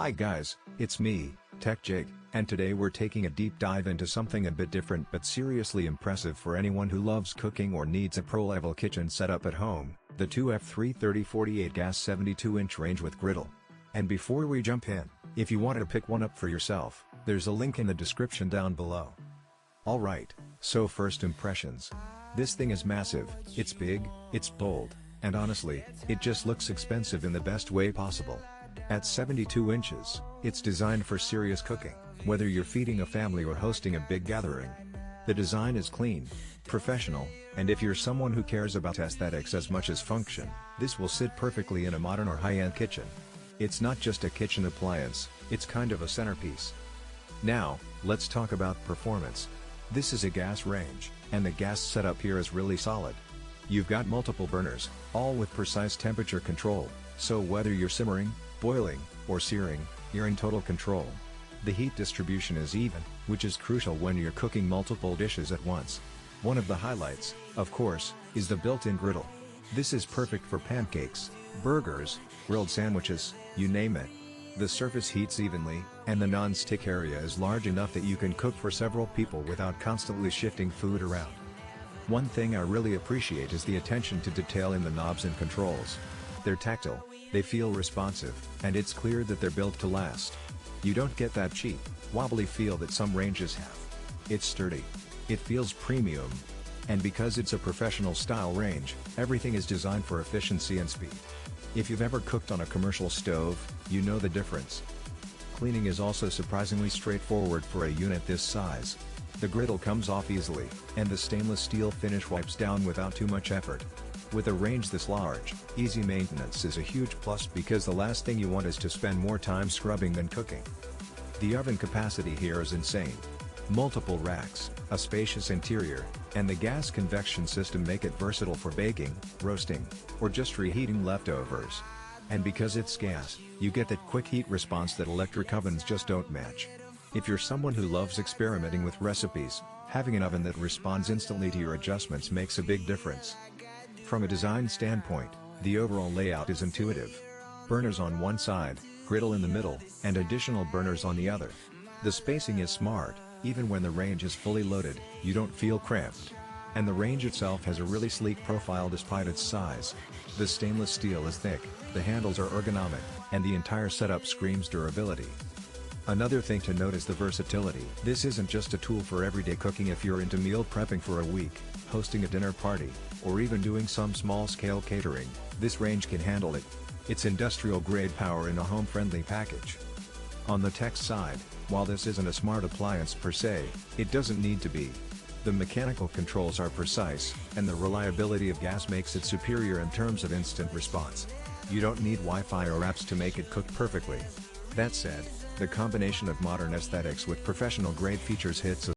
Hi guys, it's me, Tech Jake, and today we're taking a deep dive into something a bit different but seriously impressive for anyone who loves cooking or needs a pro-level kitchen setup at home, the 2F330-48 gas 72-inch range with griddle. And before we jump in, if you wanted to pick one up for yourself, there's a link in the description down below. Alright, so first impressions. This thing is massive, it's big, it's bold, and honestly, it just looks expensive in the best way possible. At 72 inches, it's designed for serious cooking, whether you're feeding a family or hosting a big gathering. The design is clean, professional, and if you're someone who cares about aesthetics as much as function, this will sit perfectly in a modern or high-end kitchen. It's not just a kitchen appliance, it's kind of a centerpiece. Now, let's talk about performance. This is a gas range, and the gas setup here is really solid. You've got multiple burners, all with precise temperature control, so whether you're simmering, boiling, or searing, you're in total control. The heat distribution is even, which is crucial when you're cooking multiple dishes at once. One of the highlights, of course, is the built-in griddle. This is perfect for pancakes, burgers, grilled sandwiches, you name it. The surface heats evenly, and the non-stick area is large enough that you can cook for several people without constantly shifting food around. One thing I really appreciate is the attention to detail in the knobs and controls. They're tactile, they feel responsive, and it's clear that they're built to last. You don't get that cheap, wobbly feel that some ranges have. It's sturdy. It feels premium. And because it's a professional style range, everything is designed for efficiency and speed. If you've ever cooked on a commercial stove, you know the difference. Cleaning is also surprisingly straightforward for a unit this size. The griddle comes off easily, and the stainless steel finish wipes down without too much effort. With a range this large, easy maintenance is a huge plus because the last thing you want is to spend more time scrubbing than cooking. The oven capacity here is insane. Multiple racks, a spacious interior, and the gas convection system make it versatile for baking, roasting, or just reheating leftovers. And because it's gas, you get that quick heat response that electric ovens just don't match. If you're someone who loves experimenting with recipes, having an oven that responds instantly to your adjustments makes a big difference. From a design standpoint, the overall layout is intuitive. Burners on one side, griddle in the middle, and additional burners on the other. The spacing is smart, even when the range is fully loaded, you don't feel cramped. And the range itself has a really sleek profile despite its size. The stainless steel is thick, the handles are ergonomic, and the entire setup screams durability. Another thing to note is the versatility. This isn't just a tool for everyday cooking. If you're into meal prepping for a week, hosting a dinner party, or even doing some small-scale catering, this range can handle it. It's industrial-grade power in a home-friendly package. On the tech side, while this isn't a smart appliance per se, it doesn't need to be. The mechanical controls are precise, and the reliability of gas makes it superior in terms of instant response. You don't need Wi-Fi or apps to make it cook perfectly. That said, the combination of modern aesthetics with professional-grade features hits a